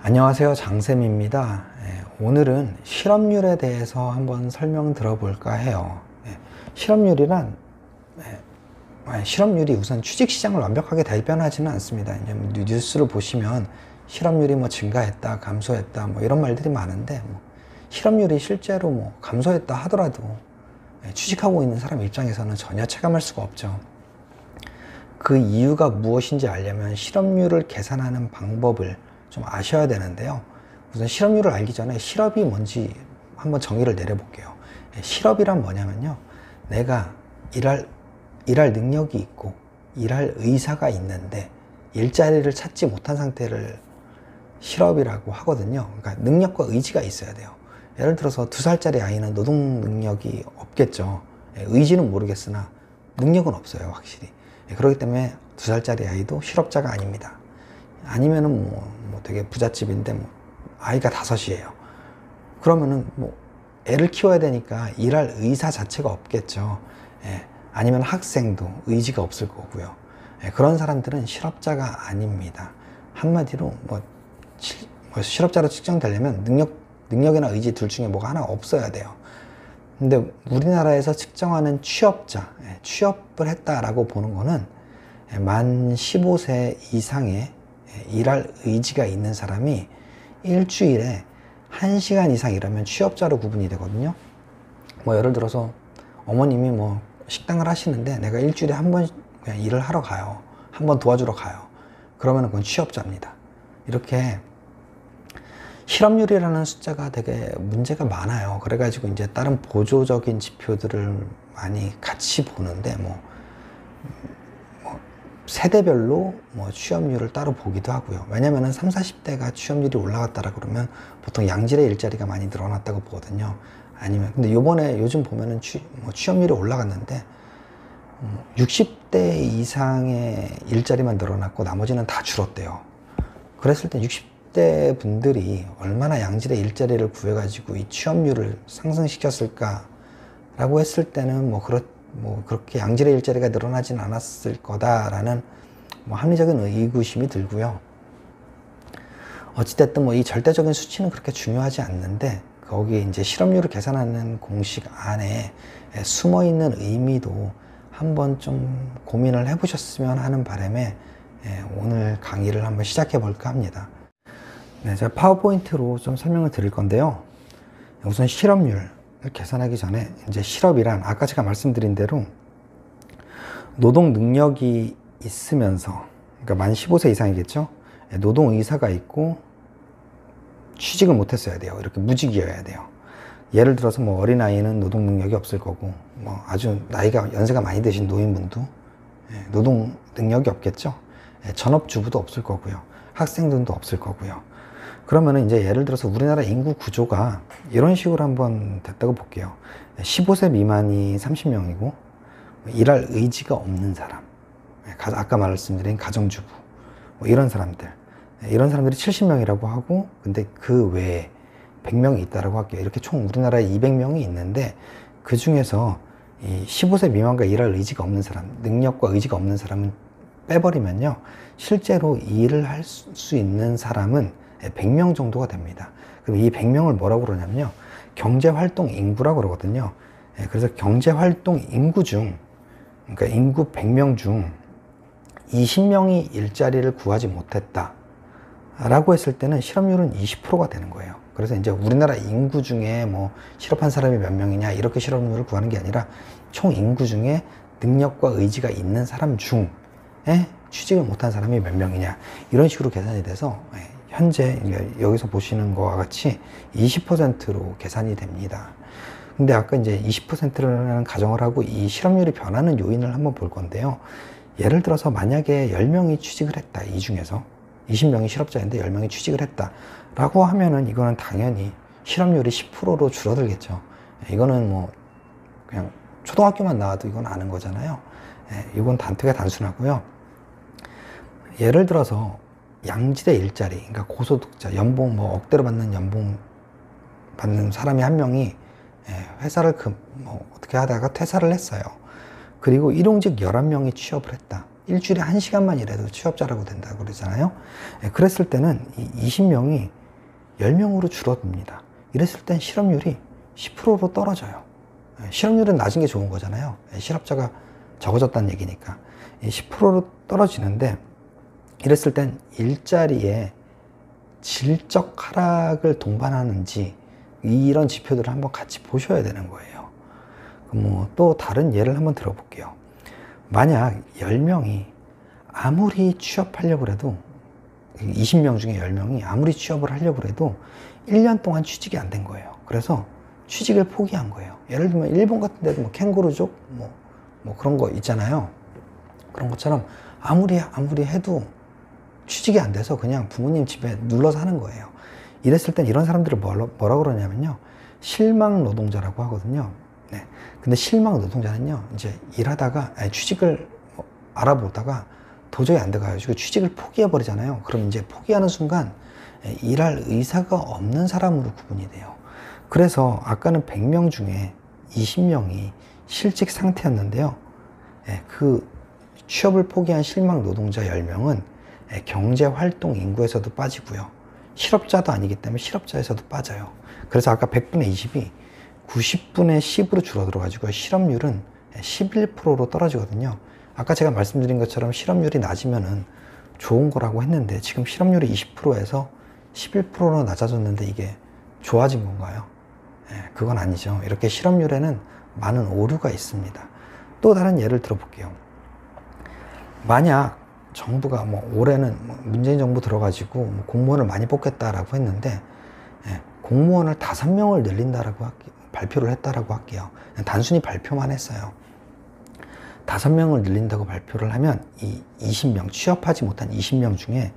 안녕하세요, 장쌤입니다. 오늘은 실업률에 대해서 한번 설명 들어볼까 해요. 실업률이란 실업률이 우선 주식시장을 완벽하게 대변하지는 않습니다. 이제 뉴스를 보시면 실업률이 뭐 증가했다, 감소했다, 뭐 이런 말들이 많은데, 실업률이 실제로 뭐 감소했다 하더라도 취직하고 있는 사람 입장에서는 전혀 체감할 수가 없죠. 그 이유가 무엇인지 알려면 실업률을 계산하는 방법을 좀 아셔야 되는데요. 우선 실업률을 알기 전에 실업이 뭔지 한번 정의를 내려볼게요. 실업이란 뭐냐면요, 내가 일할 능력이 있고 일할 의사가 있는데 일자리를 찾지 못한 상태를 실업이라고 하거든요. 그러니까 능력과 의지가 있어야 돼요. 예를 들어서 2살짜리 아이는 노동 능력이 없겠죠. 의지는 모르겠으나 능력은 없어요, 확실히. 그렇기 때문에 2살짜리 아이도 실업자가 아닙니다. 아니면은 뭐 되게 부잣집인데 아이가 5이에요. 그러면은 애를 키워야 되니까 일할 의사 자체가 없겠죠. 아니면 학생도 의지가 없을 거고요. 그런 사람들은 실업자가 아닙니다. 한마디로 실업자로 측정되려면 능력이나 의지 둘 중에 뭐가 하나 없어야 돼요. 근데 우리나라에서 측정하는 취업자, 취업을 했다라고 보는 거는 만 15세 이상의 일할 의지가 있는 사람이 일주일에 1시간 이상 일하면 취업자로 구분이 되거든요. 예를 들어서 어머님이 식당을 하시는데 내가 일주일에 한 번 그냥 일을 하러 가요. 한 번 도와주러 가요. 그러면 그건 취업자입니다. 이렇게 실업률이라는 숫자가 되게 문제가 많아요. 그래가지고 이제 다른 보조적인 지표들을 많이 같이 보는데 세대별로 취업률을 따로 보기도 하고요. 왜냐면은 30, 40대가 취업률이 올라갔다라 그러면 보통 양질의 일자리가 많이 늘어났다고 보거든요. 아니면 근데 요즘 보면은 취업률이 올라갔는데 60대 이상의 일자리만 늘어났고 나머지는 다 줄었대요. 그랬을 때 60대 분들이 얼마나 양질의 일자리를 구해가지고 이 취업률을 상승시켰을까라고 했을 때는 그렇게 양질의 일자리가 늘어나진 않았을 거다라는 합리적인 의구심이 들고요. 어찌됐든 이 절대적인 수치는 그렇게 중요하지 않는데 거기에 이제 실업률을 계산하는 공식 안에 숨어 있는 의미도 한번 좀 고민을 해보셨으면 하는 바람에 오늘 강의를 한번 시작해 볼까 합니다. 제가 파워포인트로 좀 설명을 드릴 건데요. 우선 실업률 계산하기 전에 이제 실업이란 아까 제가 말씀드린 대로 노동 능력이 있으면서, 그러니까 만 15세 이상이겠죠. 노동 의사가 있고 취직을 못했어야 돼요. 이렇게 무직이어야 돼요. 예를 들어서 어린아이는 노동 능력이 없을 거고 아주 연세가 많이 드신 노인분도 노동 능력이 없겠죠. 전업주부도 없을 거고요. 학생들도 없을 거고요. 그러면은 이제 예를 들어서 우리나라 인구 구조가 이런 식으로 한번 됐다고 볼게요. 15세 미만이 30명이고 일할 의지가 없는 사람, 아까 말씀드린 가정주부, 이런 사람들이 70명이라고 하고, 근데 그 외에 100명이 있다라고 할게요. 이렇게 총 우리나라에 200명이 있는데 그 중에서 이 15세 미만과 일할 의지가 없는 사람, 능력과 의지가 없는 사람은 빼버리면요, 실제로 일을 할 수 있는 사람은 100명 정도가 됩니다. 그럼 이 100명을 뭐라고 그러냐면요, 경제활동 인구라고 그러거든요. 그래서 경제활동 인구 중, 그러니까 인구 100명 중 20명이 일자리를 구하지 못했다 라고 했을 때는 실업률은 20%가 되는 거예요. 그래서 이제 우리나라 인구 중에 실업한 사람이 몇 명이냐 이렇게 실업률을 구하는 게 아니라 총 인구 중에 능력과 의지가 있는 사람 중에 취직을 못한 사람이 몇 명이냐 이런 식으로 계산이 돼서 현재 여기서 보시는 것과 같이 20%로 계산이 됩니다. 근데 아까 이제 20%라는 가정을 하고 이 실업률이 변하는 요인을 한번 볼 건데요. 예를 들어서 만약에 10명이 취직을 했다. 이 중에서 20명이 실업자인데 10명이 취직을 했다 라고 하면은 이거는 당연히 실업률이 10%로 줄어들겠죠. 이거는 그냥 초등학교만 나와도 이건 아는 거잖아요. 이건 되게 단순하고요. 예를 들어서 양질의 일자리, 그러니까 고소득자, 연봉 억대로 받는 연봉 받는 사람이 한 명이 회사를 어떻게 하다가 퇴사를 했어요. 그리고 일용직 11명이 취업을 했다. 일주일에 1시간만 일해도 취업자라고 된다고 그러잖아요. 그랬을 때는 이 20명이 10명으로 줄어듭니다. 이랬을 땐 실업률이 10%로 떨어져요. 실업률은 낮은 게 좋은 거잖아요. 실업자가 적어졌다는 얘기니까. 10%로 떨어지는데, 이랬을 땐 일자리에 질적 하락을 동반하는지 이런 지표들을 한번 같이 보셔야 되는 거예요. 뭐 또 다른 예를 한번 들어볼게요. 만약 10명이 아무리 취업하려고 해도 20명 중에 10명이 아무리 취업을 하려고 해도 1년 동안 취직이 안 된 거예요. 그래서 취직을 포기한 거예요. 예를 들면 일본 같은 데도 뭐 캥거루족 뭐 그런 거 있잖아요. 그런 것처럼 아무리 해도 취직이 안 돼서 그냥 부모님 집에 눌러 사는 거예요. 이랬을 땐 이런 사람들을 뭐라 그러냐면요, 실망 노동자라고 하거든요. 네. 근데 실망 노동자는요, 이제 일하다가 취직을 알아보다가 도저히 안 돼가지고 취직을 포기해 버리잖아요. 그럼 이제 포기하는 순간 일할 의사가 없는 사람으로 구분이 돼요. 그래서 아까는 100명 중에 20명이 실직 상태였는데요. 그 취업을 포기한 실망 노동자 10명은 경제활동 인구에서도 빠지고요. 실업자도 아니기 때문에 실업자에서도 빠져요. 그래서 아까 100분의 20이 90분의 10으로 줄어들어가지고 실업률은 11%로 떨어지거든요. 아까 제가 말씀드린 것처럼 실업률이 낮으면은 좋은 거라고 했는데, 지금 실업률이 20%에서 11%로 낮아졌는데 이게 좋아진 건가요? 그건 아니죠. 이렇게 실업률에는 많은 오류가 있습니다. 또 다른 예를 들어볼게요. 만약 정부가 올해는 문재인 정부 들어가지고 공무원을 많이 뽑겠다라고 했는데, 공무원을 5명을 늘린다라고 발표를 했다라고 할게요. 단순히 발표만 했어요. 5명을 늘린다고 발표를 하면 이 20명, 취업하지 못한 20명 중에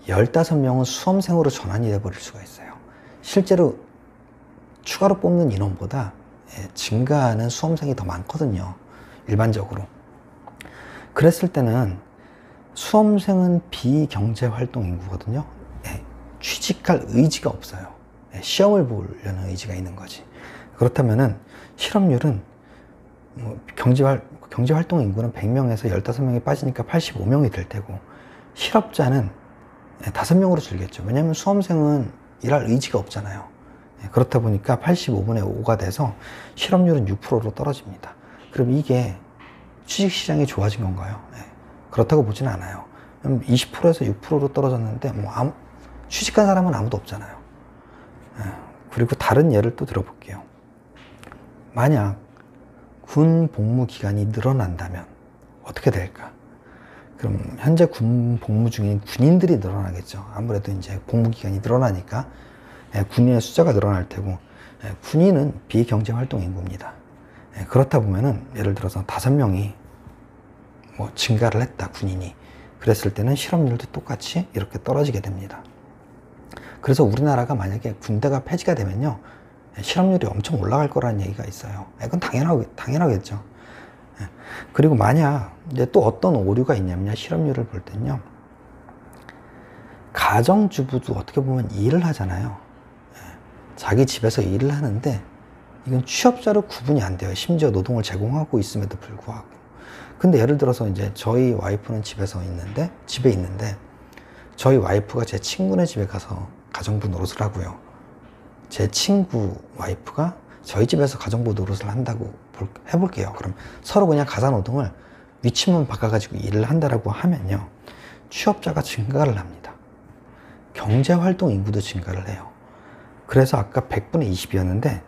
15명은 수험생으로 전환이 돼버릴 수가 있어요. 실제로 추가로 뽑는 인원보다 증가하는 수험생이 더 많거든요. 일반적으로. 그랬을 때는 수험생은 비경제활동 인구거든요. 취직할 의지가 없어요. 시험을 보려는 의지가 있는 거지. 그렇다면은 실업률은 경제활동 인구는 100명에서 15명이 빠지니까 85명이 될 테고, 실업자는 5명으로 줄겠죠. 왜냐하면 수험생은 일할 의지가 없잖아요. 그렇다 보니까 85분의 5가 돼서 실업률은 6%로 떨어집니다. 그럼 이게 취직시장이 좋아진 건가요? 그렇다고 보지는 않아요. 20%에서 6%로 떨어졌는데 취직한 사람은 아무도 없잖아요. 그리고 다른 예를 또 들어볼게요. 만약 군 복무 기간이 늘어난다면 어떻게 될까? 그럼 현재 군 복무 중인 군인들이 늘어나겠죠. 아무래도 이제 복무 기간이 늘어나니까 군인의 숫자가 늘어날 테고, 군인은 비경제활동 인구입니다. 그렇다 보면은 예를 들어서 5명이 증가를 했다, 군인이. 그랬을 때는 실업률도 똑같이 이렇게 떨어지게 됩니다. 그래서 우리나라가 만약에 군대가 폐지가 되면요, 실업률이 엄청 올라갈 거라는 얘기가 있어요. 그건 당연하겠죠. 그리고 만약 이제 또 어떤 오류가 있냐면요, 실업률을 볼 때는요, 가정주부도 어떻게 보면 일을 하잖아요. 자기 집에서 일을 하는데 이건 취업자로 구분이 안 돼요. 심지어 노동을 제공하고 있음에도 불구하고. 근데 예를 들어서 이제 저희 와이프는 집에 있는데 저희 와이프가 제 친구네 집에 가서 가정부 노릇을 하고요. 제 친구 와이프가 저희 집에서 가정부 노릇을 한다고 해볼게요. 그럼 서로 그냥 가사노동을 위치만 바꿔가지고 일을 한다라고 하면요, 취업자가 증가를 합니다. 경제활동 인구도 증가를 해요. 그래서 아까 100분의 20이었는데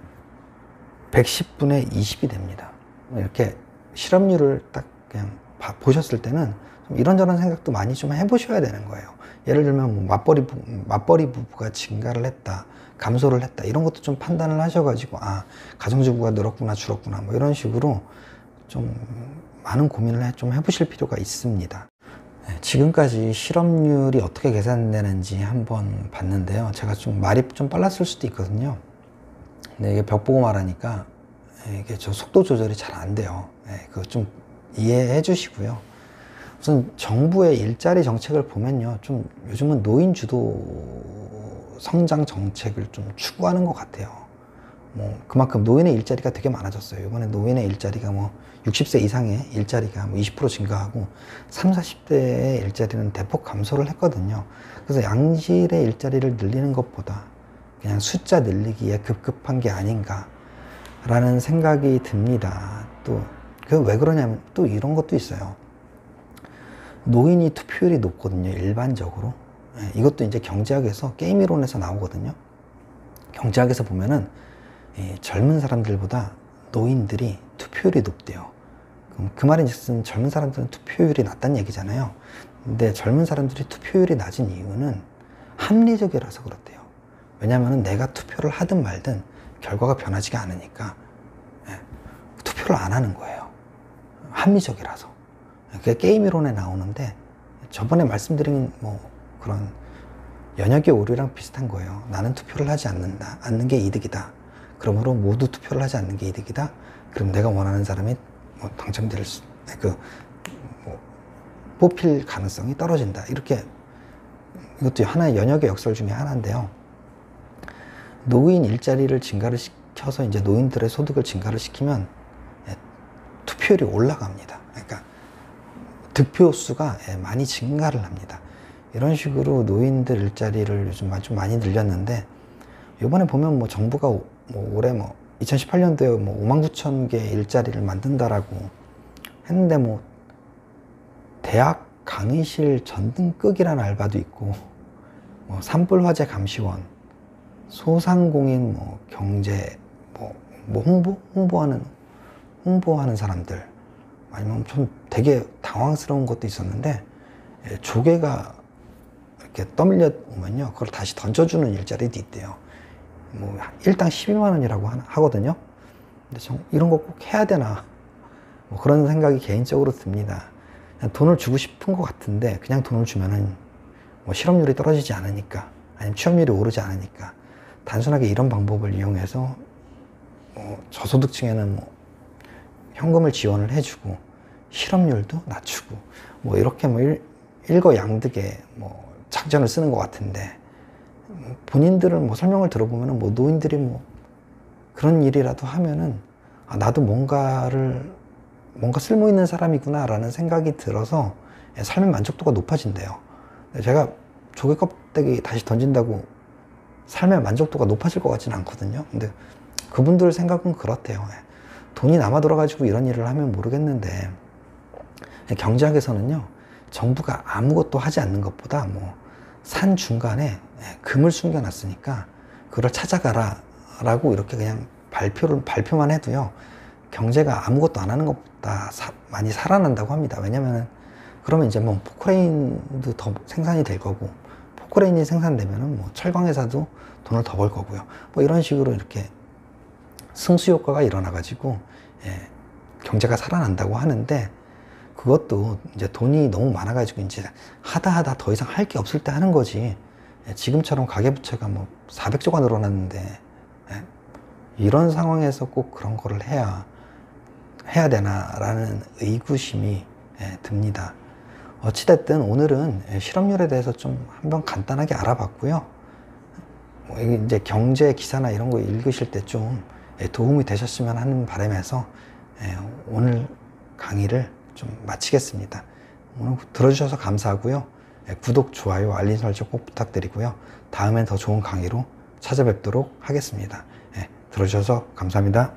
110분의 20이 됩니다. 이렇게 실업률을 딱 그냥 보셨을 때는 좀 이런저런 생각도 많이 좀 해보셔야 되는 거예요. 예를 들면 맞벌이 부부가 증가를 했다, 감소를 했다, 이런 것도 좀 판단을 하셔가지고 가정주부가 늘었구나 줄었구나 이런 식으로 좀 많은 고민을 좀 해보실 필요가 있습니다. 지금까지 실업률이 어떻게 계산되는지 한번 봤는데요. 제가 좀 말이 좀 빨랐을 수도 있거든요. 근데 이게 벽 보고 말하니까 이게 저 속도 조절이 잘 안 돼요. 그거 좀 이해해 주시고요. 우선 정부의 일자리 정책을 보면요, 좀 요즘은 노인 주도 성장 정책을 좀 추구하는 것 같아요. 그만큼 노인의 일자리가 되게 많아졌어요. 이번에 노인의 일자리가 60세 이상의 일자리가 20% 증가하고 30, 40대의 일자리는 대폭 감소를 했거든요. 그래서 양질의 일자리를 늘리는 것보다 그냥 숫자 늘리기에 급급한 게 아닌가라는 생각이 듭니다. 또 그 왜 그러냐면 또 이런 것도 있어요. 노인이 투표율이 높거든요, 일반적으로. 이것도 이제 경제학에서, 게임 이론에서 나오거든요. 경제학에서 보면은 젊은 사람들보다 노인들이 투표율이 높대요. 그럼 그 말인즉슨 젊은 사람들은 투표율이 낮다는 얘기잖아요. 근데 젊은 사람들이 투표율이 낮은 이유는 합리적이라서 그렇대요. 왜냐하면 내가 투표를 하든 말든 결과가 변하지가 않으니까 투표를 안 하는 거예요. 합리적이라서. 그게 게임 이론에 나오는데, 저번에 말씀드린 뭐 그런 연역의 오류랑 비슷한 거예요. 나는 투표를 하지 않는 게 이득이다. 그러므로 모두 투표를 하지 않는 게 이득이다. 그럼 내가 원하는 사람이 뭐 당첨될 뭐 뽑힐 가능성이 떨어진다. 이렇게, 이것도 하나의 연역의 역설 중에 하나인데요. 노인 일자리를 증가를 시켜서 이제 노인들의 소득을 증가를 시키면 투표율이 올라갑니다. 그러니까 득표 수가 많이 증가를 합니다. 이런 식으로 노인들 일자리를 요즘 좀 많이 늘렸는데, 이번에 보면 뭐 정부가 올해 2018년도에 59,000개 일자리를 만든다라고 했는데, 뭐 대학 강의실 전등극이라는 알바도 있고, 뭐 산불화재 감시원, 소상공인 경제 홍보하는 사람들, 아니면 좀 되게 당황스러운 것도 있었는데, 조개가 이렇게 떠밀려 오면요, 그걸 다시 던져주는 일자리도 있대요. 뭐 일당 12만 원이라고 하거든요. 근데 이런 거 꼭 해야 되나, 뭐 그런 생각이 개인적으로 듭니다. 그냥 돈을 주고 싶은 것 같은데, 그냥 돈을 주면은 뭐 실업률이 떨어지지 않으니까, 아니면 취업률이 오르지 않으니까, 단순하게 이런 방법을 이용해서 저소득층에는 현금을 지원을 해주고 실업률도 낮추고 이렇게 일거양득의 작전을 쓰는 것 같은데, 본인들은 설명을 들어보면은 노인들이 그런 일이라도 하면은 나도 뭔가 쓸모 있는 사람이구나 라는 생각이 들어서 삶의 만족도가 높아진대요. 제가 조개 껍데기 다시 던진다고 삶의 만족도가 높아질 것 같지는 않거든요. 근데 그분들 생각은 그렇대요. 돈이 남아 돌아가지고 이런 일을 하면 모르겠는데, 경제학에서는요, 정부가 아무것도 하지 않는 것보다 산 중간에 금을 숨겨놨으니까 그걸 찾아가라 라고 이렇게 그냥 발표만 해도요, 경제가 아무것도 안 하는 것보다 많이 살아난다고 합니다. 왜냐면은 그러면 이제 포크레인도 더 생산이 될 거고, 포크레인이 생산되면은 철강 회사도 돈을 더 벌 거고요. 이런 식으로 이렇게 승수 효과가 일어나 가지고 경제가 살아난다고 하는데, 그것도 이제 돈이 너무 많아 가지고 이제 하다 더 이상 할 게 없을 때 하는 거지, 지금처럼 가계부채가 400조가 늘어났는데 이런 상황에서 꼭 그런 거를 해야 되나라는 의구심이 듭니다. 어찌됐든 오늘은 실업률에 대해서 좀 한번 간단하게 알아봤고요. 이제 경제 기사나 이런 거 읽으실 때 좀 도움이 되셨으면 하는 바람에서 오늘 강의를 좀 마치겠습니다. 오늘 들어주셔서 감사하고요. 구독, 좋아요, 알림 설정 꼭 부탁드리고요. 다음엔 더 좋은 강의로 찾아뵙도록 하겠습니다. 들어주셔서 감사합니다.